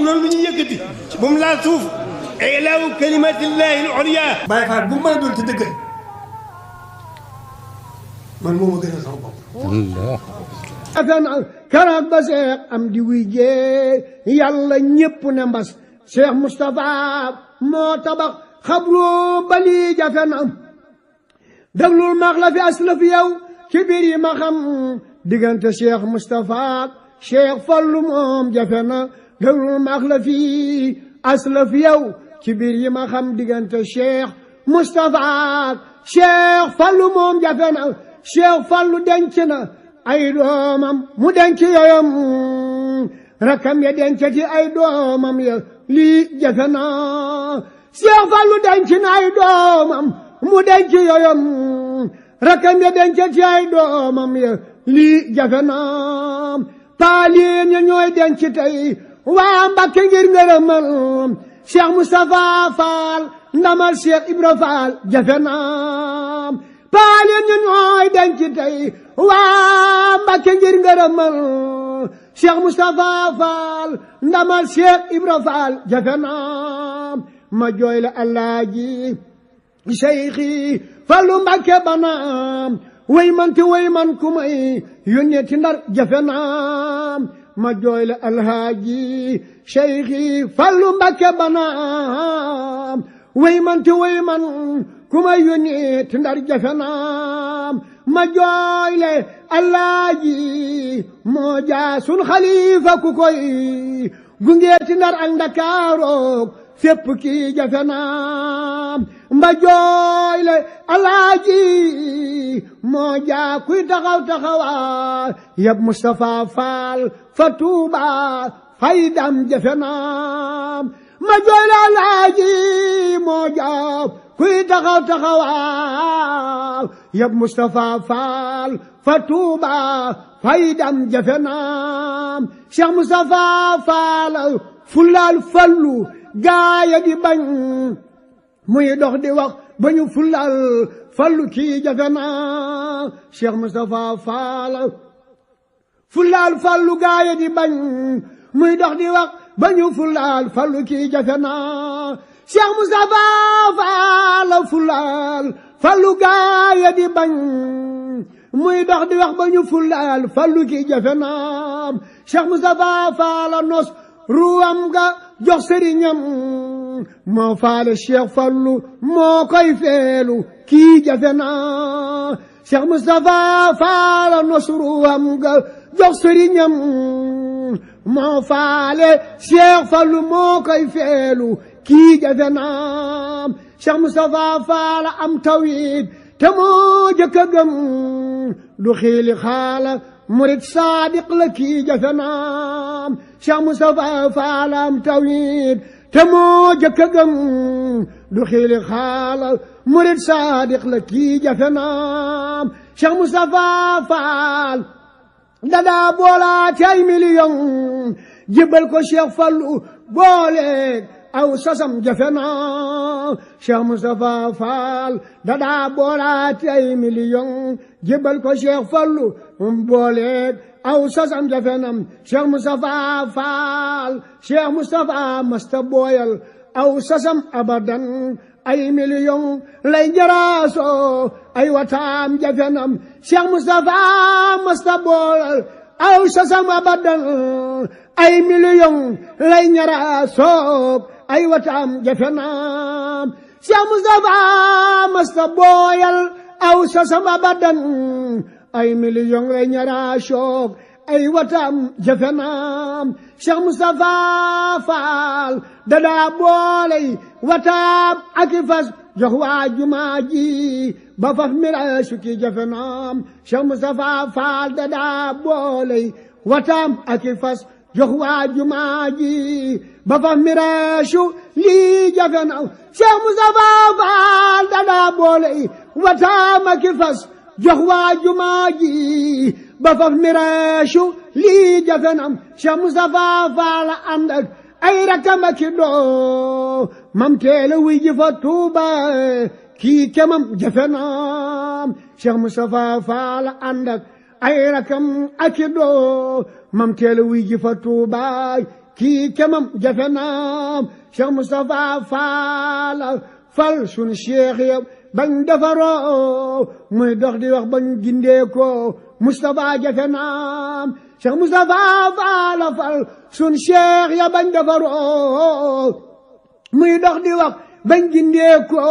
noonu lu ñu yëkkati bu mu laal suuf ilaahu kalimatillahi al-ulya Baay Faal bu mën a doon ci dëgg man moo ma gën a sama bopp keroog ba Seex Amdi wuy jee yàlla ñépp ne mbas Cheikh Moustapha moo tabax xabru bali jafe na déglul maax la fi aslaf yow ci biir yi ma xam diggante Cheikh Moustapha Cheikh Fallu moom jafe na déglul maax la fi aslaf yow ci biir yi ma xam diggante Cheikh Moustapha Cheikh Fallu moom jafe na Cheikh Fallu denc na ay doomam mu denc yoyam rakam ya denc ci ay doomam ya lii jafe na Cheikh Fallu denc na ay doomam mu denc yoyam rakam ya denc ci ay doomam ya lii jafe na paalien ya ñooy denc tey waa Mbàkke ngir ngërëmal Cheikh Moustapha Fall ndamal Cheikh Ibra Fall jafe na paalien ya ñooy denc tey waa Mbàkke ngir ngërëmal Cheikh Moustapha Fall ndamal Cheikh Ibra Fall jafe na ma jooy la Alaaji Cheikhi Fallu Mbàkke banaam way man te way man ku may yónnee ti Ndar jafe na ma jooy la Alaaji Cheikhi Fallu Mbàkke banaam way man te way man ku may yónnee ti Ndar jafe na ma jooy le Alaaji moo jaa sun xalifa ku koy gungeeti Ndar ak Ndakaarook fépp kii jafe na ma jooy le Alaaji moo jaa kuy taxaw taxawaa yab Moustapha Fall fa Tuuba faydam jafe na ma jooy le Alaaji moo jaa kuy taxaw taxawaa yab Moustapha Fall fa Tuuba faydam jafe na Cheikh Moustapha Fall fulaal fallu gaaya di bañ muy dox di wax ba ñu fulaal fallu kii jafe na Cheikh Moustapha Fall fulaal fallu gaaya di bañ muy dox di wax ba ñu fulaal fallu kii jafe na Cheikh Moustapha Fall fulaal fallu gaaya di bañ muy dox di wax ba ñu fulaal fallu kii jafe na Cheikh Moustapha Fall nos ruwam ga jox sëriñam moo faale Cheikh Fallu moo koy feelu kii jafe na Cheikh Moustapha Fall nos ruwam ga jox sëriñam moo faale Cheikh Fallu moo koy feelu kii jafe na Cheikh Moustapha Fall am tawhid te moo jëkk a gëm du xiili xaala murid saadiq la kii jafe na Cheikh Moustapha Fall am tawhid te moo jëkk a gëm du xiili xaala murid saadiq la kii jafe na Cheikh Moustapha Fall dadaa boolaate ay million jébbal ko Cheikh Fallu boole aw sasam jafe na Cheikh Moustapha Fall dadaa boolaate ay million jébbal ko Cheikh Fallu boole aw sasam jafe na Cheikh Moustapha Fall Cheikh Moustapha masta booyal aw sasam abadan ay million lay jaraaso ay wataam jafe na Cheikh Moustapha masta booyal aw sasam abadan ay million lay jaraaso ay wataam jafe na Cheikh Moustapha masta booyal aw sasam abadan ay million lay ñaraasoo ay watam jafe na Cheikh Moustapha Fall dadaa booley watam ak i fas jox waa jumaa ji ba faf miraasu ki jafe na Cheikh Moustapha Fall dadaa booley watam ak i fas jox waa jumaa ji ba faf miraasu lii jafe na Cheikh Moustapha Fall dadaa booley watam ak i fas jox waa jumaa ji ba faf miraasu lii jafe na Cheikh Moustapha Fall ànd ak ay rakam ak i doo mam teele wuy ji fa Tuuba kii kemam jafe na Cheikh Moustapha Fall ànd ak ay rakam ak i doo mam teele wuy ji fa Tuuba kii kemam jafe naam Cheikh Moustapha Fall fal sunu cheikh ya bañ defaroo muy dox di wax bañ gindee ko Moustapha jafe naam Cheikh Moustapha Fall fal sunu cheikh ya bañ defaroo muy dox di wax bañ gindee ko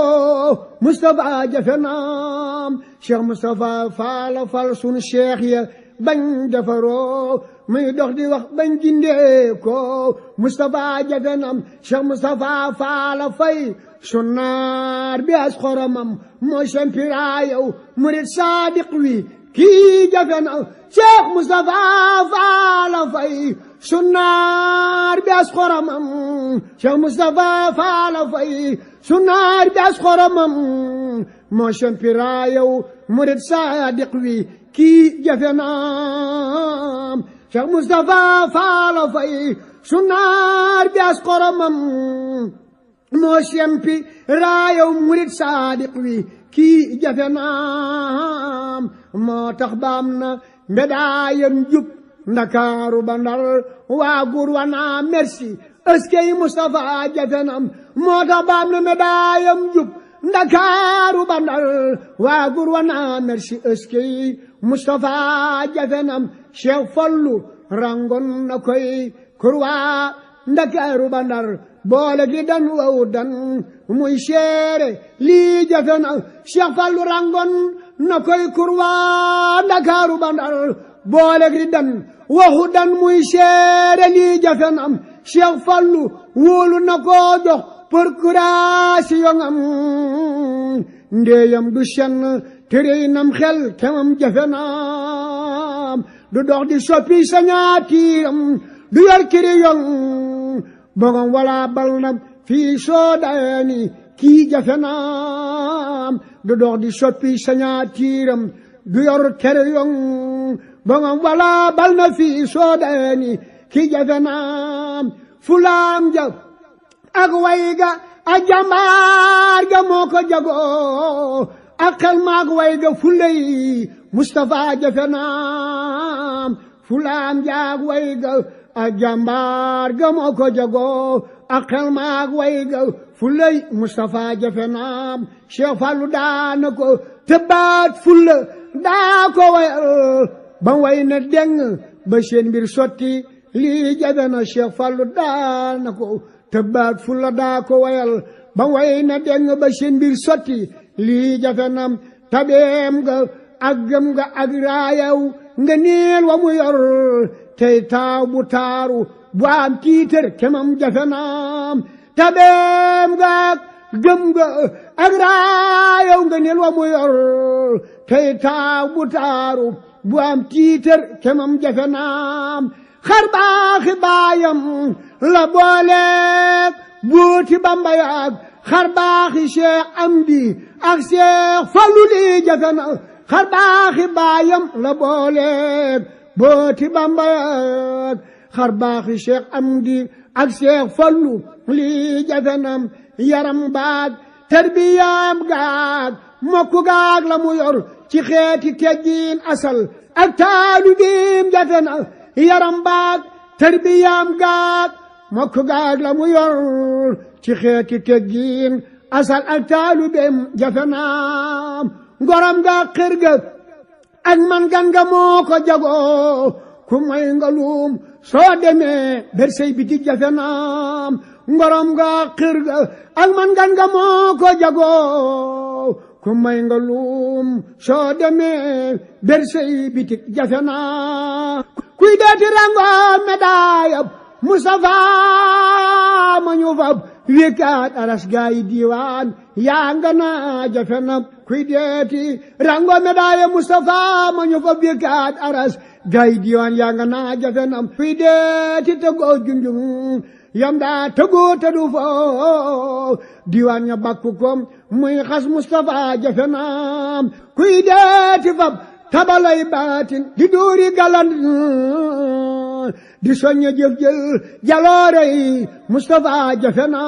Moustapha jafe naam Cheikh Moustapha Fall fal sunu cheikh ya bañ defaroo muy dox di wax bañ gindee ko Moustapha jafe naam Cheikh Moustapha Fall fay sunnaar bi as xoromam mooy sempira yow murid sadiq wi kii jafe na Cheikh Moustapha Fall fay sunnaar bi as xoromam Cheikh Moustapha Fall fay sunnaar bi as xoromam mooy sempira yow murid sadiq wi kii jafe na Cheikh Moustapha Fall fay sunnaar bi as xoromam moo sempi raayaw murid saadiq wi kii jafe naam moo tax baam na mbedaayam jub ndakaaru ba ndar waa gur wa naa merci eskey Moustapha jafe naam moo tax baam na mbedaayam jub ndakaaru ba ndar waa gur wa naa merci eskey Moustapha jafe naam Cheikh Fallu rangon na koy kurwa ndakaaru ba ndar boole gi dan wow dan muy seere lii jafe na Cheikh Fallu rangon na koy kurwa Ndakaaru ba Ndar boole gi dan waxu dan muy seere lii jafe na Cheikh Fallu wóolu na ko jox procuration am ndeyam du senn terey nam xel kemam jafe na du dox di soppi sañaatiram du yor kiriyon bogom wala bal na fii soodaani kii jafe naam du dox di soppi sañaatiram du yor kiriyon bogom wala bal na fii soodaani kii jafe naam fulaam ja ak wayga ak jàmbaar ga moo ko jagoo ak xel maag wayga fuley Moustapha jafe naam fulaam ja ak wayga ak jàmbaar ga moo ko jagoo ak xel maag wayga fuley Moustapha jafe naam Cheikh Fallu daana ko tëbbaat fulla daa ko wayal ba way na deng ba seen mbir sotti lii jafe na Cheikh Fallu daana ko tëbbaat fulla daa ko wayal ba way na deng ba seen mbir sotti lii jafe na tabeem ga ak gëm ga ak raayaw nga neel wa mu yor tey taaw bu taaru bu am tiitër kemam jafe naam tabeem ga ak gëm ga ak raayaw nga neel wa mu yor tey taaw bu taaru bu am tiitër kemam jafe naam xar baaxi baayam la booleeg buuti Bamba yaag xar baaxi Cheikh Amdi ak Cheikh Fallu lii jafe na xar baaxi baayam la booleeg buuti Bamba yaag xar baaxi Cheikh Amdi ak Cheikh Fallu lii jafe na yaram baag tarbiyaam gaag mokku gaag la mu yor ci xeeti teggiin asal ak taalubiim jafe na yaram baag tarbiyaam gaag mokku gaag la mu yor ci xeeti teggiin asal ak taalubiim jafe na ngoram gaag xër ga ak man gan nga moo ko jagoo ku may nga luum soo demee bersey biti jafe na ngoram gaag xër ga ak man gan nga moo ko jagoo ku may nga luum soo demee bersey biti jafe na kuy deeti rango medaayab Moustapha ma ñu fab wékkaat aras gaayi diiwaan yaa nga naa jafe na kuy deeti rango medaayab Moustapha ma ñu fab wékkaat aras gaayi diiwaan yaa nga naa jafe na kuy deeti tegoo junjung yam daa tegoo te du foo diiwaan ña bakku ko muy xas Moustapha jafe na kuy deeti fab tabalay baatin di duuri galan di soññe jëf-jël jaloorey Moustapha jafe na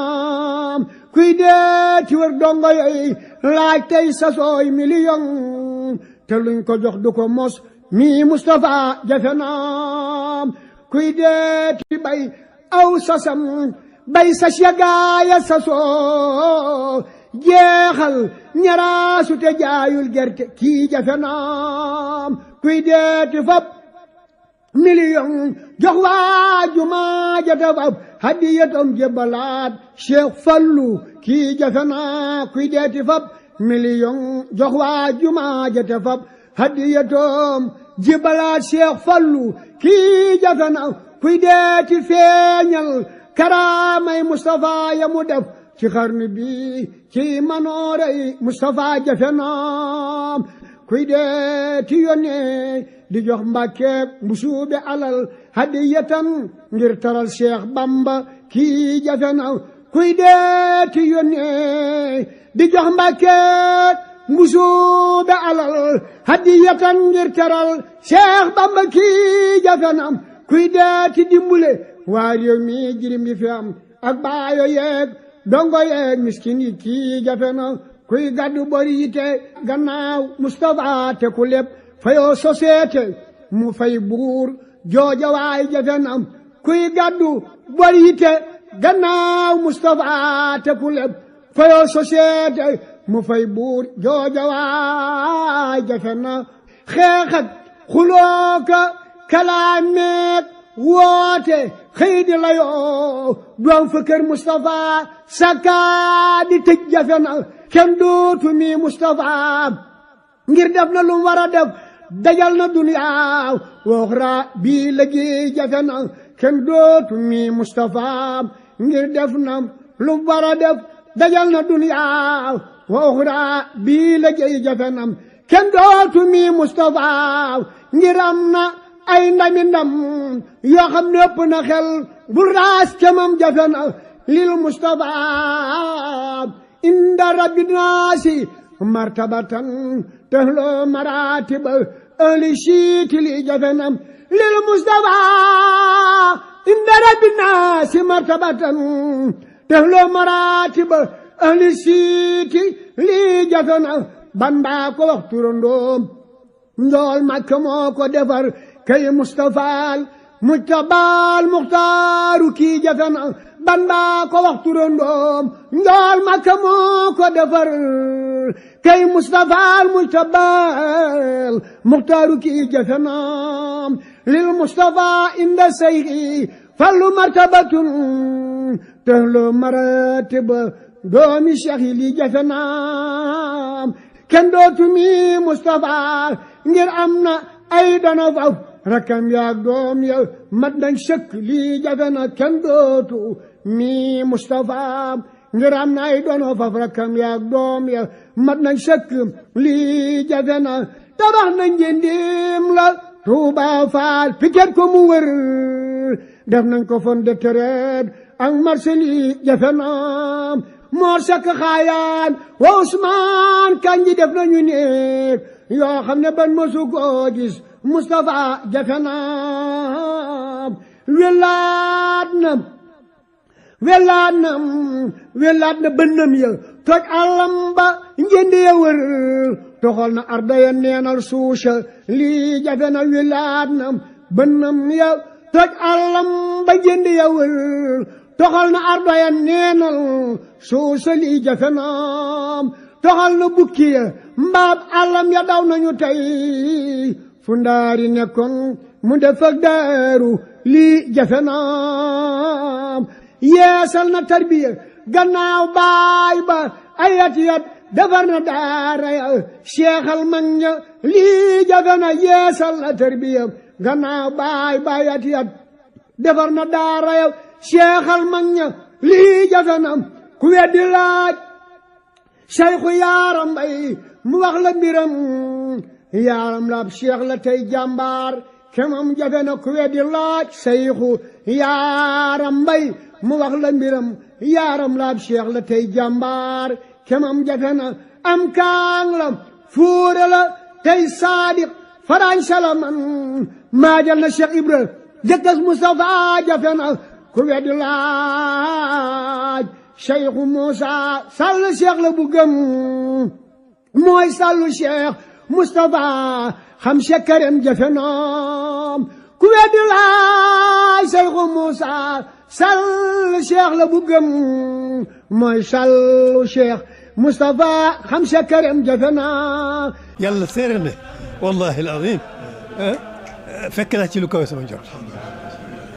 kuy dee ci wër dongo yoy laaj tey sasooy million te luñ ko jox du ko mos mi Moustapha jafe na kuy dee ci bay aw sasam bay sas ya gaaya sasoo jeexal ñaraasu te jaayul gerte kii jafe naam kuy deeti fab million jox waa jumaa ja te fab hadiyatam jébbalaat Cheikh Fallu kii jafe naa kuy deeti fab million jox waa jumaa ja te fab hadiyatam jébbalaat Cheikh Fallu kii jafe naa kuy deeti feeñal karaamay Mustafa ya mu def ci xarnu bi ci manoorey Mustafa jafe naam kuy deeti yónnee di jox Mbàkke mbusuube alal hadiyatan ngir taral Cheikh Bamba kii jafe na kuy deeti yónnee di jox Mbàkke mbusuube alal hadiyatan ngir taral Cheikh Bamba kii jafe na kuy deeti dimbule waa réew mi jirim yi fi am ak baayo yeeg dongo yeeg miskin yi kii jafe na kuy gàddu bori yite gannaaw Mustafa te ku lépp fayoo société mu fay buur jooja waay jafe na kuy gàddu bori yite gannaaw Mustafa te ku lépp fayoo société mu fay buur jooja waay jafe na xeexat xulooka kalaameek woote xëy di layoo doom fa kër Mustafa saka di tëj jafe na kenn dootu mi Mustafa ngir def na lu war a def dajal na duniya waxra bii liggéey jafe na kenn dootu mi Mustafa ngir def na lu war a def dajal na duniya waxra bii liggéey jafe na kenn dootu mi Mustafa ngir am na ay ndami ndam yoo xam ne ëpp na xel bu raas kemam jafe na lil Mustafa inda rabbi naasi martabatan tahlo maratiba ahli siiti li jafe na lil Mustafa inda rabbi naasi martabatan tahlo maratiba ahli siiti li jafe na Bamba ko wax turandoom njool Makka moo ko defar kay Mustafaal mujtabaal muxtaaru kii jafe na Bamba ko wax turandoom njool Makka moo ko defar kay Mustafaal mujtabaal muxtaaru kii jafe na lil Mustafa inda sayxi fallu martabatun tahlu maratiba doomi Cheikh yi lii jafe na kenn dootu mi Mustafa ngir am na ay dana faw rakam yaag doom ya mat nañ sëkk lii jafe na kenn dootu mi Mustafa ngir am na ay dana faw rakam yaag doom ya mat nañ sëkk lii jafe na tabax nañ njëndim la Tuuba Faal piket ko mu wër def nañ ko fon de tereet ak marché lii jafe na Moor Sekk Xaayaan wa Usmaan Kanji def nañu néeg yoo xam ne ban mosu ko gis Mustafa jafe na welaat na bënnam ya toj àllam ba njëndi ya wër toxal na arda ya neenal suusa lii jafe na welaat na bënnam ya toj àllam ba njëndi ya wër toxal na arda ya neenal suusa lii jafe na toxal na bukki ya mbaab àllam ya daw nañu tey fu ndaari nekkoon mu def ak daaru lii jafe na yeesal na tarbiya gannaaw baay ba ayat yat defar na daara ya seexal mag ña lii jafe na yeesal na tarbiya gannaaw baay ba ayat yat defar na daara ya seexal mag ña lii jafe na ku weddi laaj Sayxu Yaaram Mbay mu wax la mbiram yaaram laab Cheikh la tey jàmbaar kemam jafe na ku weddi laaj Sayxu Yaaram Mbay mu wax la mbiram yaaram laab Cheikh la tey jàmbaar kemam jafe na am kaang la fuure la tey saadiq farañsa la man maajal na Cheikh Ibra jëkkas Mustafa jafe na ku weddi laaj Cheikhu Muusa sàll Cheikh la bu gëm mooy sàllu Cheikh Mustafa xam sekkarem jafe na ku weddi laaj Cheikhu Muusa sall cheikh la bu gëm mooy sallu cheikh Moustapha xam sa këram jafe naa yàlla seere ne wallahi al azim fekk naa ci lu kawe sama njort